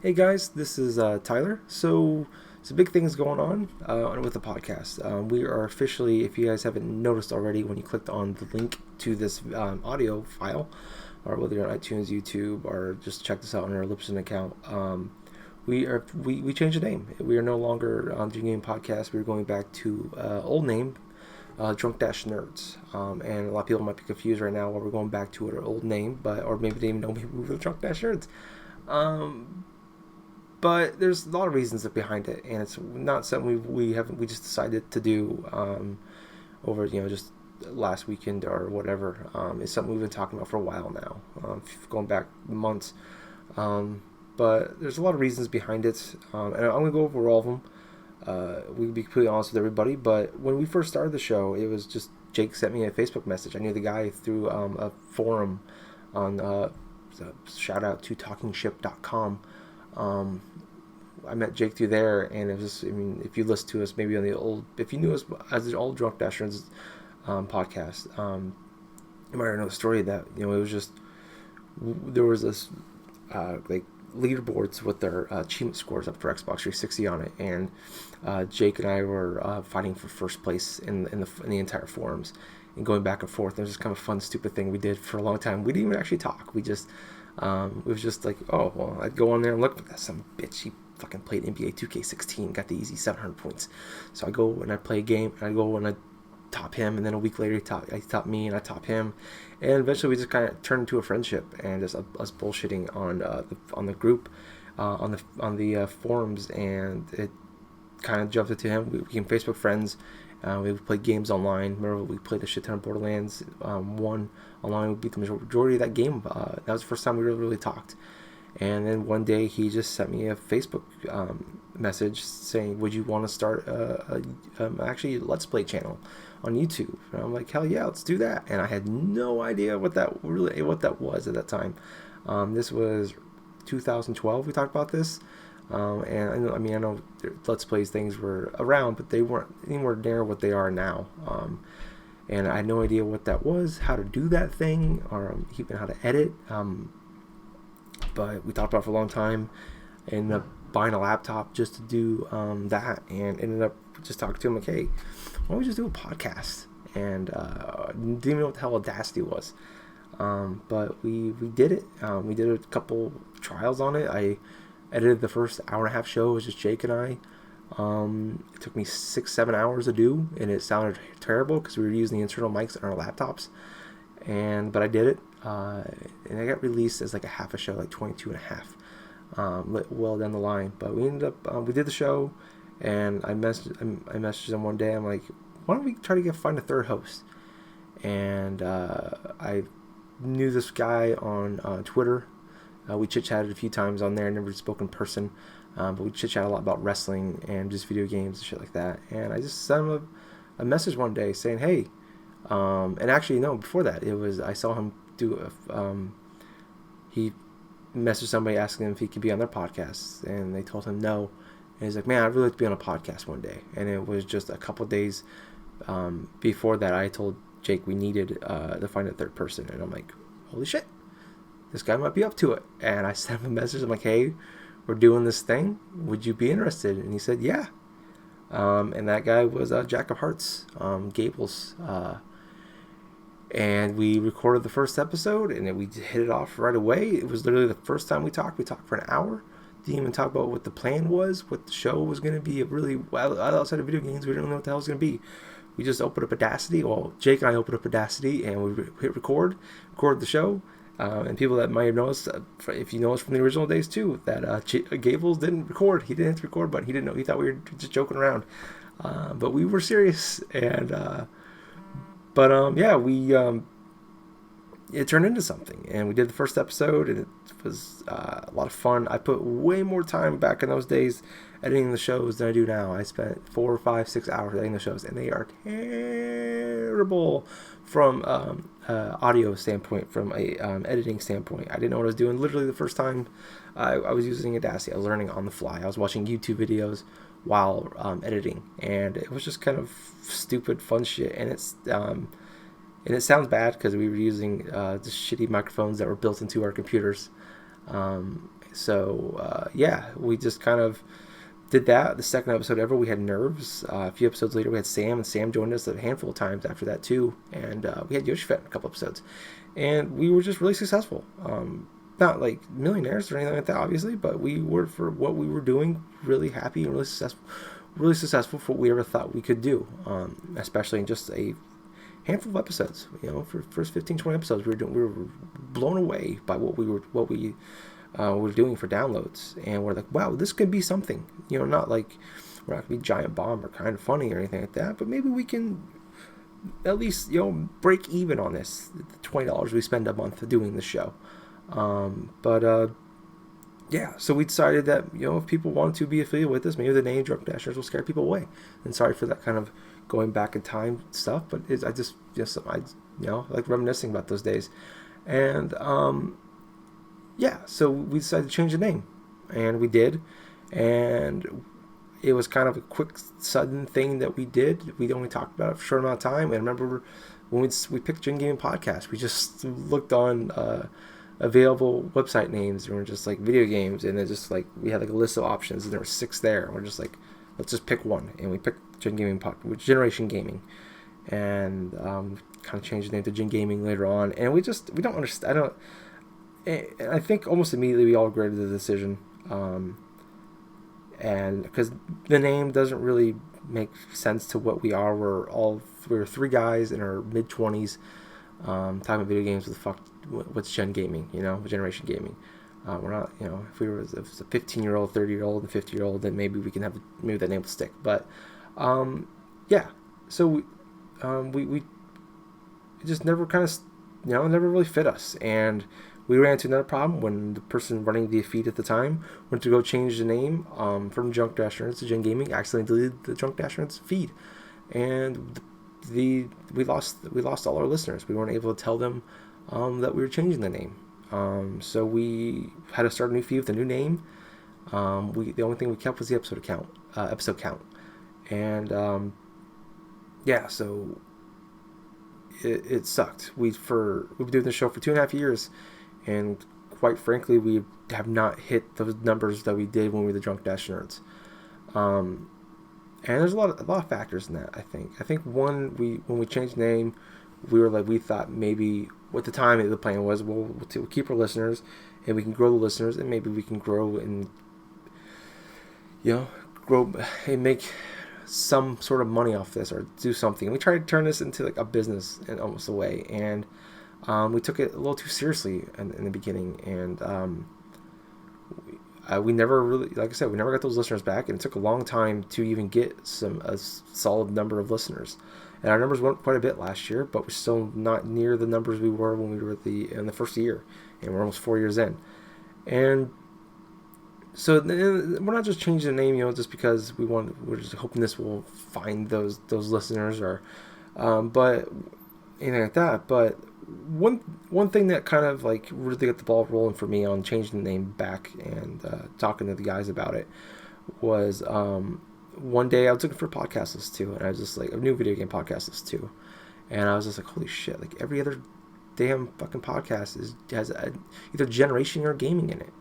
Hey guys, this is Tyler. So, some big things going on with the podcast. We are officially, if you guys haven't noticed already, when you clicked on the link to this audio file, or whether you're on iTunes, YouTube, or just check this out on our Libsyn account, we changed the name. We are no longer on GenGaming Podcast. We're going back to old name, Drunk Dash Nerds. And a lot of people might be confused right now why we're going back to our old name, or maybe they even know we were Drunk Dash Nerds. But there's a lot of reasons behind it, and it's not something we just decided to do over just last weekend or whatever. It's something we've been talking about for a while now, going back months. But there's a lot of reasons behind it, and I'm gonna go over all of them. We'll be completely honest with everybody, but when we first started the show, it was just Jake sent me a Facebook message. I knew the guy through a forum on shout out to talkingship.com. I met Jake through there, and it was if you listen to us maybe on if you knew us as the old Drunk Dashers podcast, you might already know the story that, it was just, there was this, like, leaderboards with their achievement scores up for Xbox 360 on it, and Jake and I were fighting for first place in the entire forums, and going back and forth. It was just kind of a fun, stupid thing we did for a long time. We didn't even actually talk. We just, it was just like, oh, well, I'd go on there and look at that some bitch. He fucking played NBA 2K16, got the easy 700 points. So I go and I play a game, and I go and I top him, and then a week later he top me, and I top him, and eventually we just kind of turned into a friendship, and just us bullshitting on the group, on the forums, and it kind of jumped into him. We became Facebook friends. We played games online. Remember, we played a shit ton of Borderlands 1 online. We beat the majority of that game. That was the first time we really talked. And then one day he just sent me a Facebook message saying, would you want to start actually a Let's Play channel on YouTube? And I'm like, hell yeah, let's do that. And I had no idea what that was at that time. This was 2012 we talked about this. And I know Let's Plays things were around, but they weren't anywhere near what they are now. And I had no idea what that was, how to do that thing, or even how to edit. But we talked about it for a long time. Ended up buying a laptop just to do that, and ended up just talking to him like, hey, why don't we just do a podcast? And didn't even know what the hell Audacity was. But we did it. We did a couple trials on it. I edited the first hour and a half show. It was just Jake and I. It took me 6-7 hours to do, and it sounded terrible because we were using the internal mics on our laptops. But I did it, and I got released as like a half a show, like 22 and a half, well down the line. But we ended up, we did the show, and I messaged him one day. I'm like, why don't we try to find a third host? And I knew this guy on Twitter. We chit-chatted a few times on there, never spoke in person, but we chit-chatted a lot about wrestling and just video games and shit like that. And I just sent him a message one day saying, hey, and actually, no, before that, I saw him do he messaged somebody asking him if he could be on their podcast, and they told him no. And he's like, man, I'd really like to be on a podcast one day. And it was just a couple days before that, I told Jake we needed to find a third person. And I'm like, holy shit, this guy might be up to it. And I sent him a message. I'm like, hey, we're doing this thing. Would you be interested? And he said, yeah. And that guy was Jack of Hearts, Gables. And we recorded the first episode, and then we hit it off right away. It was literally the first time we talked. We talked for an hour. Didn't even talk about what the plan was, what the show was going to be. Really, outside of video games, we didn't know what the hell it was going to be. We just opened up Audacity. Well, Jake and I opened up Audacity, and we hit recorded the show. And people that might have noticed, if you know us from the original days too, that Gables didn't record. He didn't hit the record button. He didn't know. He thought we were just joking around. But we were serious. And it turned into something, and we did the first episode, and it was a lot of fun. I put way more time back in those days editing the shows than I do now. I spent 4, 5, 6 hours editing the shows, and they are terrible from audio standpoint, from a editing standpoint. I didn't know what I was doing. Literally the first time I was using Audacity, I was learning on the fly. I was watching YouTube videos while editing, and it was just kind of stupid fun shit. And it sounds bad because we were using just shitty microphones that were built into our computers. So we just kind of did that. The second episode ever, we had Nerves. A few episodes later, we had Sam, and Sam joined us a handful of times after that too. And we had Yoshifet in a couple episodes, and we were just really successful. Not like millionaires or anything like that, obviously, but we were, for what we were doing, really happy and really successful for what we ever thought we could do. Especially in just a handful of episodes. For the first 15, 20 episodes, we were blown away by what we were doing for downloads, and we're like, wow, this could be something. Not like we're not gonna be Giant Bomb or Kind of Funny or anything like that, but maybe we can at least break even on this, the $20 we spend a month doing the show. So we decided that if people wanted to be affiliated with us, maybe the name Drunk Dashers will scare people away. And sorry for that kind of going back in time stuff, but I like reminiscing about those days. And so we decided to change the name, and we did, and it was kind of a quick, sudden thing that we did. We only talked about it for a short amount of time, and I remember when we picked GenGaming Podcast, we just looked on available website names, and we're just like video games, and then just like we had like a list of options, and there were 6 there, and we're just like, let's just pick one, and we picked GenGaming Podcast, Generation Gaming, and kind of changed the name to GenGaming later on, and we don't understand. I think almost immediately we all regretted the decision, and because the name doesn't really make sense to what we are. We're 3 guys in our mid-20s, talking about video games. What's Gen Gaming? Generation Gaming. We're not. If we were a 15-year-old, 30-year-old, and 50-year-old, then maybe we can maybe that name will stick. But so we it just never kind of never really fit us, and we ran into another problem when the person running the feed at the time went to go change the name from Drunk Dash Nerds to Gen Gaming, accidentally deleted the Drunk Dash Nerds feed, and we lost all our listeners. We weren't able to tell them that we were changing the name. So we had to start a new feed with a new name. The only thing we kept was the episode count, and so it sucked. We've been doing this show for 2.5 years. And quite frankly, we have not hit those numbers that we did when we were the Drunk Dash Nerds. And there's a lot of factors in that. I think one, when we changed the name, we thought maybe at the time the plan was we'll keep our listeners, and we can grow the listeners, and maybe we can grow and make some sort of money off this or do something. And we tried to turn this into like a business in almost a way, and we took it a little too seriously in the beginning, and we never really, like I said, we never got those listeners back, and it took a long time to even get a solid number of listeners. And our numbers went quite a bit last year, but we're still not near the numbers we were when we were in the first year, and we're almost 4 years in. And so we're not just changing the name, just because we're just hoping this will find those listeners or, but anything like that. But one thing that kind of like really got the ball rolling for me on changing the name back and talking to the guys about it was one day I was looking for podcast lists too, and I was just like a new video game podcast list too, and I was just like, holy shit, like every other damn fucking podcast has either generation or gaming in it.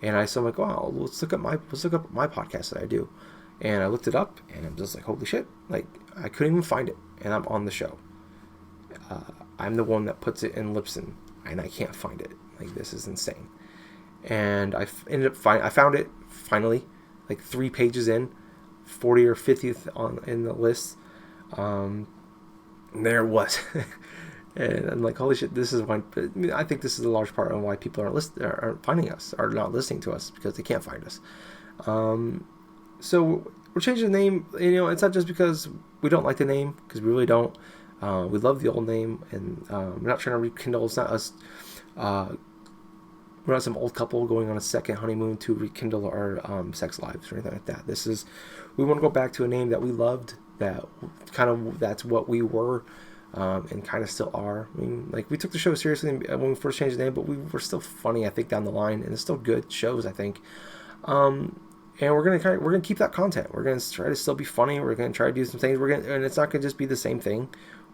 And I'm like, wow, let's look up my podcast that I do, and I looked it up, and I'm just like, holy shit, like I couldn't even find it, and I'm on the show. I'm the one that puts it in Libsyn, and I can't find it. Like, this is insane. And I found it finally, like 3 pages in, 40 or 50th in the list. And there it was. And I'm like, holy shit, this is why. I think this is a large part of why people aren't finding us, or not listening to us, because they can't find us. So we're changing the name. It's not just because we don't like the name, because we really don't. We love the old name, and we're not trying to rekindle. It's not us. We're not some old couple going on a second honeymoon to rekindle our sex lives or anything like that. We want to go back to a name that we loved. That's what we were, and kind of still are. I mean, like, we took the show seriously when we first changed the name, but we were still funny, I think, down the line, and it's still good shows, I think. And we're gonna keep that content. We're gonna try to still be funny. We're gonna try to do some things. And it's not gonna just be the same thing.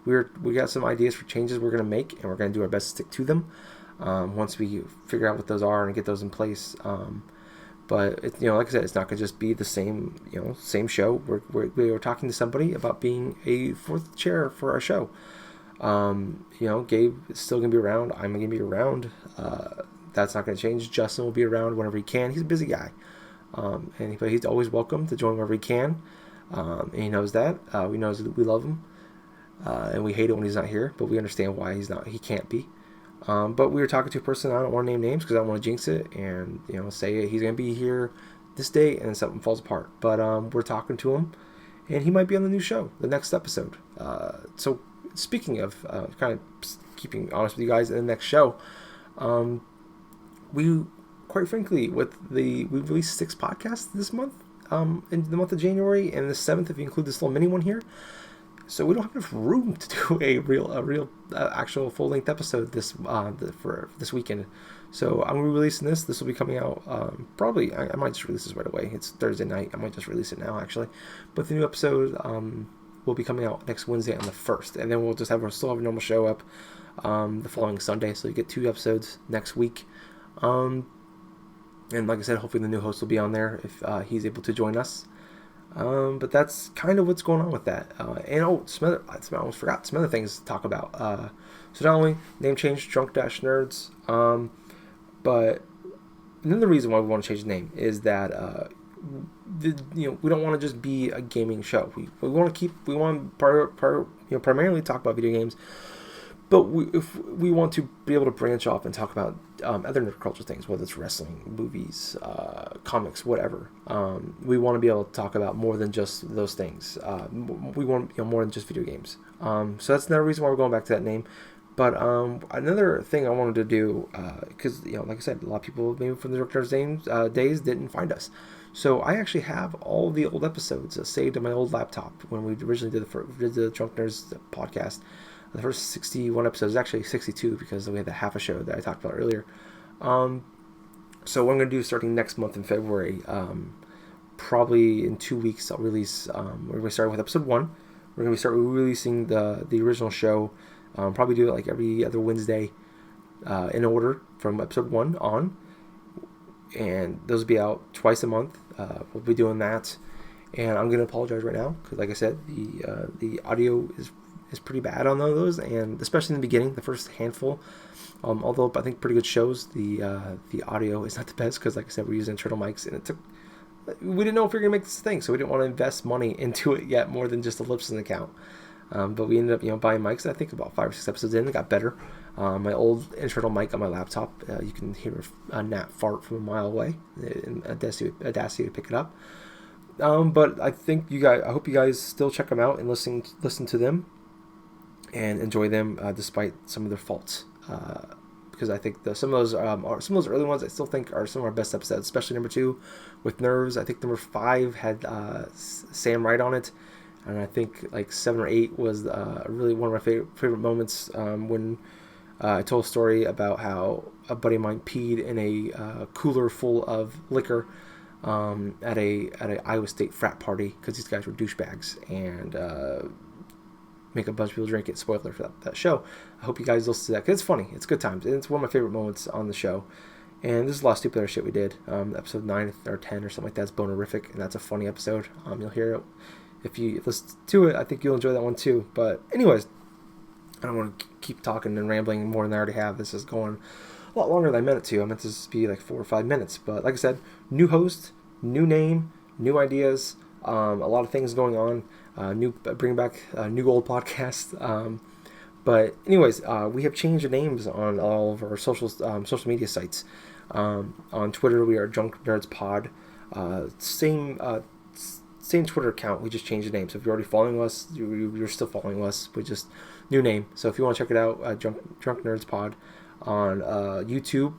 We got some ideas for changes we're gonna make, and we're gonna do our best to stick to them. Once we figure out what those are and get those in place. But like I said, it's not going to just be the same same show. We were talking to somebody about being a fourth chair for our show. Gabe is still going to be around. I'm going to be around. That's not going to change. Justin will be around whenever he can. He's a busy guy. But he's always welcome to join whenever he can. And he knows that. We know that we love him. And we hate it when he's not here, but we understand why he can't be. But we were talking to a person, I don't want to name names because I don't want to jinx it, and say he's going to be here this day, and something falls apart. But we're talking to him, and he might be on the new show, the next episode. So speaking of kind of keeping honest with you guys, in the next show, we quite frankly we released 6 podcasts this month, in the month of January, and the 7th if you include this little mini one here. So we don't have enough room to do a real actual full-length episode for this weekend. So I'm releasing this. This will be coming out probably. I might just release this right away. It's Thursday night. I might just release it now, actually. But the new episode will be coming out next Wednesday on the 1st, and then we'll still have a normal show up the following Sunday. So you get 2 episodes next week. And like I said, hopefully the new host will be on there if he's able to join us. But that's kind of what's going on with that. I almost forgot some other things to talk about. So not only name change, Drunk-Nerds, but another reason why we want to change the name is that we don't want to just be a gaming show. We want to primarily talk about video games. But if we want to be able to branch off and talk about other nerd culture things, whether it's wrestling, movies, comics, whatever, we want to be able to talk about more than just those things. We want more than just video games. So that's another reason why we're going back to that name. But another thing I wanted to do, because like I said, a lot of people maybe from the Drunk Nerds days didn't find us. So I actually have all the old episodes saved on my old laptop when we originally did the Drunk Nerds podcast. The first 61 episodes, actually 62, because we had the half a show that I talked about earlier. So what I'm going to do starting next month in February, probably in 2 weeks, I'll release, we're going to start with episode 1. We're going to start releasing the original show, probably do it like every other Wednesday in order from episode 1 on. And those will be out twice a month. We'll be doing that. And I'm going to apologize right now, because like I said, the audio is pretty bad on those, and especially in the beginning, the first handful. Although I think pretty good shows, the audio is not the best because, like I said, we're using internal mics, and we didn't know if we were gonna make this thing, so we didn't want to invest money into it yet more than just a lip sync account. But we ended up buying mics. I think about 5 or 6 episodes in, it got better. My old internal mic on my laptop, you can hear a gnat fart from a mile away, and Audacity to pick it up. But I hope you guys still check them out and listen to them and enjoy them despite some of their faults, because I think some of those early ones I still think are some of our best episodes, especially number 2 with Nerves. I think number 5 had Sam Wright on it, and I think like 7 or 8 was really one of my favorite moments when I told a story about how a buddy of mine peed in a cooler full of liquor at a Iowa State frat party because these guys were douchebags, and make a bunch of people drink it. Spoiler for that show. I hope you guys listen to that, because it's funny. It's good times. And it's one of my favorite moments on the show. And there's a lot of stupid other shit we did. Episode 9 or 10 or something like that is bonerific, and that's a funny episode. You'll hear it. If you listen to it, I think you'll enjoy that one too. But anyways, I don't want to keep talking and rambling more than I already have. This is going a lot longer than I meant it to. I meant this to be like 4 or 5 minutes. But like I said, new host, new name, new ideas, a lot of things going on. Bring back a new old podcast. But anyways, we have changed the names on all of our social media sites. On Twitter, we are Drunk Nerds Pod. Same Twitter account. We just changed the name. So if you're already following us, you're still following us. We just new name. So if you want to check it out, Drunk Nerds Pod on YouTube.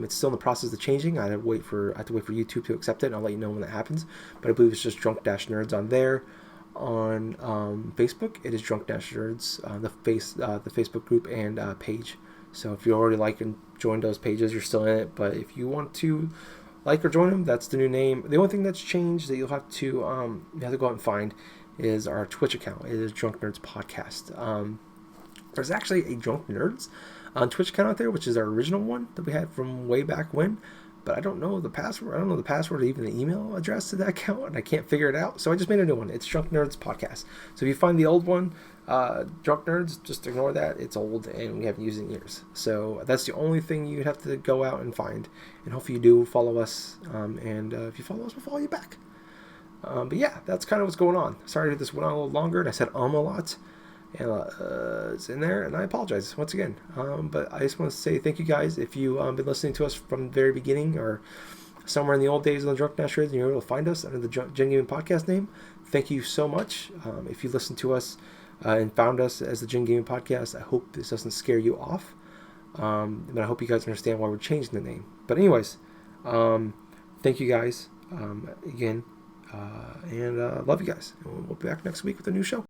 It's still in the process of changing. I have to wait for YouTube to accept it, and I'll let you know when that happens. But I believe it's just Drunk-Nerds on there. On Facebook, it is Drunk-Nerds, the Facebook group and page. So if you already like and joined those pages, you're still in it. But if you want to like or join them, that's the new name. The only thing that's changed that you'll have to go out and find is our Twitch account. It is Drunk Nerds Podcast. There's actually a Drunk Nerds on Twitch account out there, which is our original one that we had from way back when. but I don't know the password. I don't know the password or even the email address to that account, and I can't figure it out. So I just made a new one. It's Drunk Nerds Podcast. So if you find the old one, Drunk Nerds, just ignore that. It's old and we haven't used it in years. So that's the only thing you'd have to go out and find. And hopefully you do follow us. And if you follow us, we'll follow you back. But yeah, that's kind of what's going on. Sorry that this went on a little longer and I said a lot. And it's in there, and I apologize once again. But I just want to say thank you guys. If you've been listening to us from the very beginning or somewhere in the old days of the Drunk Nerds and you're able to find us under the GenGaming Podcast name, thank you so much. If you listened to us and found us as the GenGaming Podcast, I hope this doesn't scare you off. And I hope you guys understand why we're changing the name. But anyways, thank you guys again. And love you guys. And we'll be back next week with a new show.